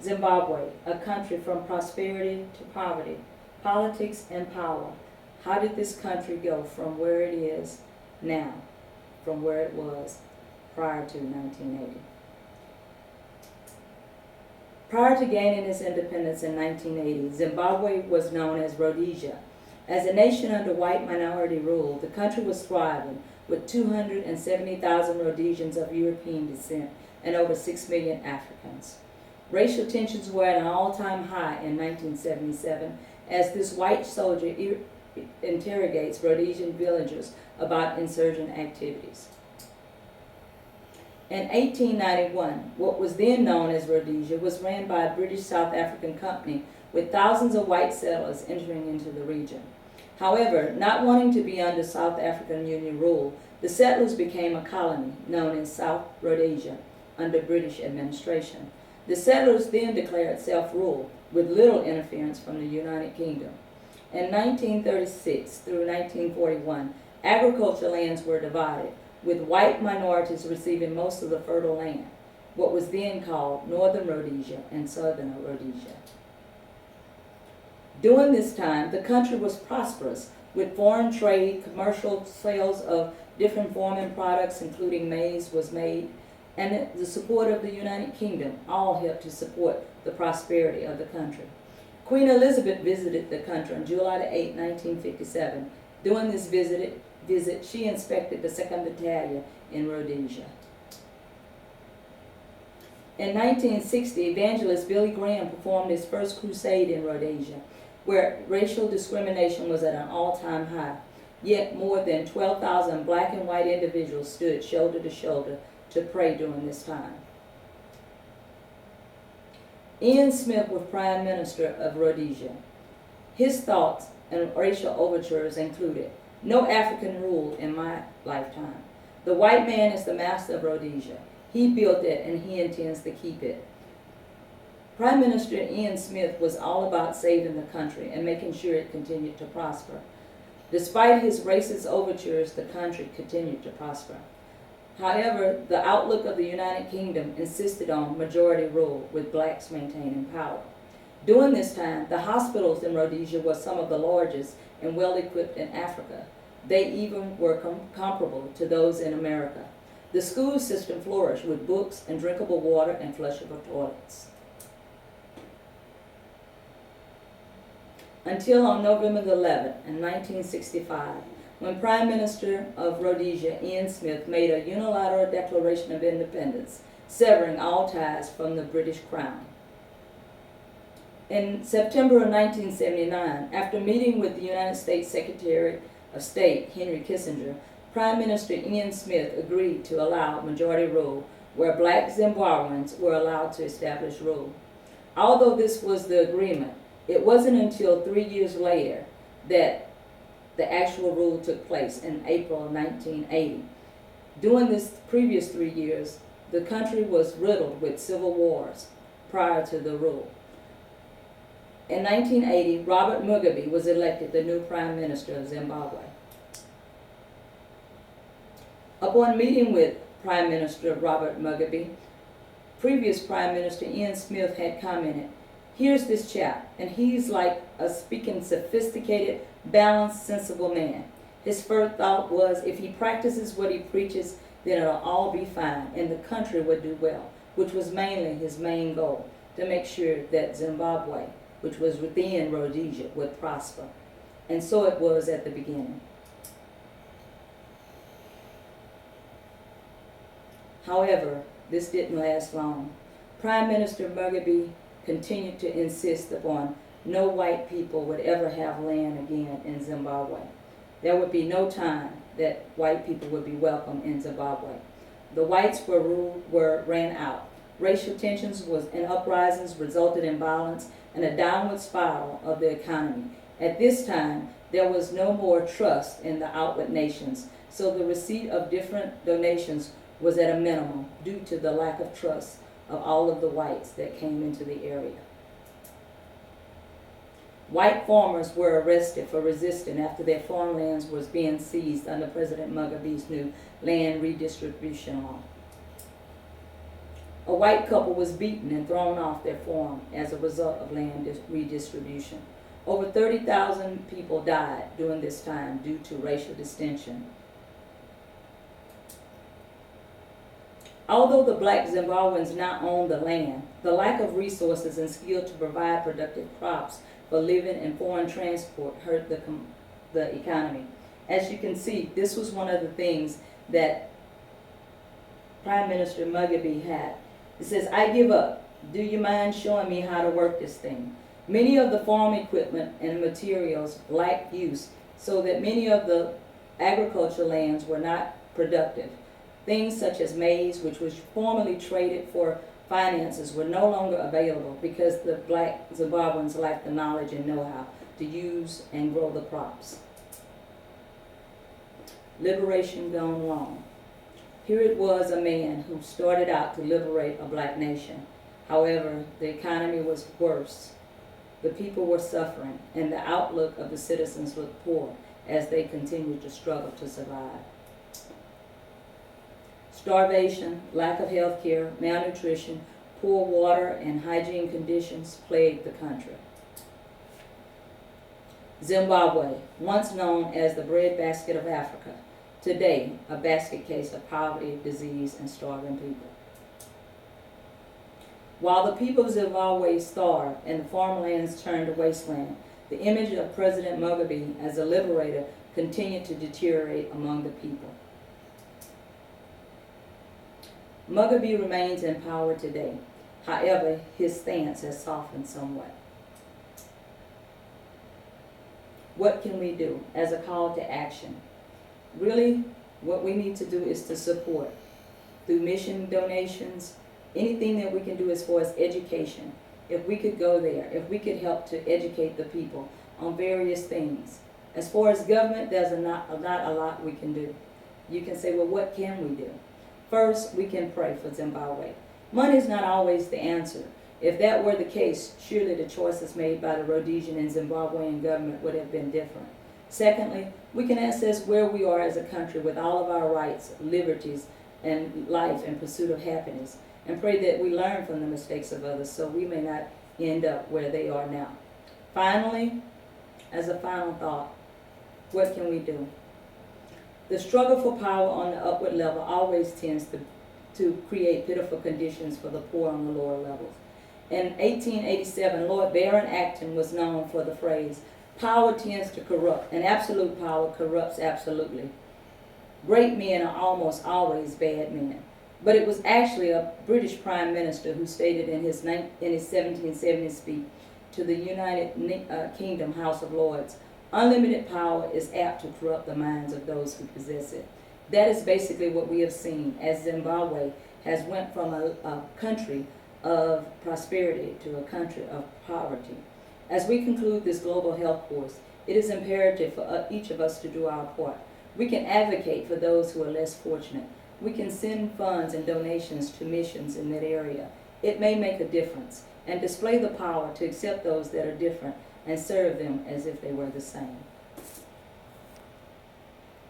Zimbabwe, a country from prosperity to poverty, politics and power. How did this country go from where it is now, from where it was prior to 1980? Prior to gaining its independence in 1980, Zimbabwe was known as Rhodesia. As a nation under white minority rule, the country was thriving with 270,000 Rhodesians of European descent and over 6 million Africans. Racial tensions were at an all-time high in 1977 as this white soldier interrogates Rhodesian villagers about insurgent activities. In 1891, what was then known as Rhodesia was ran by a British South African company with thousands of white settlers entering into the region. However, not wanting to be under South African Union rule, the settlers became a colony known as South Rhodesia under British administration. The settlers then declared self-rule with little interference from the United Kingdom. In 1936 through 1941, agricultural lands were divided, with white minorities receiving most of the fertile land, what was then called Northern Rhodesia and Southern Rhodesia. During this time, the country was prosperous, with foreign trade, commercial sales of different farming products, including maize, was made, and the support of the United Kingdom all helped to support the prosperity of the country. Queen Elizabeth visited the country on July 8, 1957. During this visit, she inspected the 2nd Battalion in Rhodesia. In 1960, evangelist Billy Graham performed his first crusade in Rhodesia, where racial discrimination was at an all-time high. Yet more than 12,000 black and white individuals stood shoulder to shoulder to pray during this time. Ian Smith was Prime Minister of Rhodesia. His thoughts and racial overtures included, "No African rule in my lifetime. The white man is the master of Rhodesia. He built it and he intends to keep it." Prime Minister Ian Smith was all about saving the country and making sure it continued to prosper. Despite his racist overtures, the country continued to prosper. However, the outlook of the United Kingdom insisted on majority rule, with blacks maintaining power. During this time, the hospitals in Rhodesia were some of the largest and well-equipped in Africa. They even were comparable to those in America. The school system flourished with books and drinkable water and flushable toilets. Until on November 11, 1965, when Prime Minister of Rhodesia, Ian Smith, made a unilateral declaration of independence, severing all ties from the British Crown. In September of 1979, after meeting with the United States Secretary of State, Henry Kissinger, Prime Minister Ian Smith agreed to allow majority rule, where black Zimbabweans were allowed to establish rule. Although this was the agreement, it wasn't until 3 years later that the actual rule took place in April of 1980. During this previous 3 years, the country was riddled with civil wars prior to the rule. In 1980, Robert Mugabi was elected the new Prime Minister of Zimbabwe. Upon meeting with Prime Minister Robert Mugabi, previous Prime Minister Ian Smith had commented, "Here's this chap, and he's like a speaking sophisticated, balanced, sensible man. His first thought was, if he practices what he preaches, then it'll all be fine, and the country would do well," which was mainly his main goal, to make sure that Zimbabwe, which was within Rhodesia, would prosper. And so it was at the beginning. However, this didn't last long. Prime Minister Mugabi continued to insist upon no white people would ever have land again in Zimbabwe. There would be no time that white people would be welcome in Zimbabwe. The whites were ran out. Racial tensions and uprisings resulted in violence and a downward spiral of the economy. At this time, there was no more trust in the outward nations, so the receipt of different donations was at a minimum due to the lack of trust of all of the whites that came into the area. White farmers were arrested for resisting after their farmlands was being seized under President Mugabe's new land redistribution law. A white couple was beaten and thrown off their farm as a result of land redistribution. Over 30,000 people died during this time due to racial distinction. Although the black Zimbabweans now own the land, the lack of resources and skill to provide productive crops for living and foreign transport hurt the economy. As you can see, this was one of the things that Prime Minister Mugabi had. It says, "I give up. Do you mind showing me how to work this thing?" Many of the farm equipment and materials lacked use, so that many of the agricultural lands were not productive. Things such as maize, which was formerly traded for finances, were no longer available because the black Zimbabweans lacked the knowledge and know-how to use and grow the crops. Liberation gone wrong. Here it was a man who started out to liberate a black nation. However, the economy was worse. The people were suffering, and the outlook of the citizens looked poor as they continued to struggle to survive. Starvation, lack of health care, malnutrition, poor water, and hygiene conditions plagued the country. Zimbabwe, once known as the breadbasket of Africa, today a basket case of poverty, disease, and starving people. While the people of Zimbabwe starved and the farmlands turned to wasteland, the image of President Mugabe as a liberator continued to deteriorate among the people. Mugabe remains in power today. However, his stance has softened somewhat. What can we do as a call to action? Really, what we need to do is to support through mission donations, anything that we can do as far as education. If we could go there, if we could help to educate the people on various things. As far as government, there's not a lot we can do. You can say, well, what can we do? First, we can pray for Zimbabwe. Money is not always the answer. If that were the case, surely the choices made by the Rhodesian and Zimbabwean government would have been different. Secondly, we can assess where we are as a country with all of our rights, liberties, and life and pursuit of happiness, and pray that we learn from the mistakes of others so we may not end up where they are now. Finally, as a final thought, what can we do? The struggle for power on the upward level always tends to create pitiful conditions for the poor on the lower levels. In 1887, Lord Baron Acton was known for the phrase, "Power tends to corrupt, and absolute power corrupts absolutely. Great men are almost always bad men." But it was actually a British Prime Minister who stated in his 1770 speech to the United Kingdom House of Lords, "Unlimited power is apt to corrupt the minds of those who possess it." That is basically what we have seen as Zimbabwe has went from a country of prosperity to a country of poverty. As we conclude this global health course, it is imperative for each of us to do our part. We can advocate for those who are less fortunate. We can send funds and donations to missions in that area. It may make a difference, and display the power to accept those that are different and serve them as if they were the same.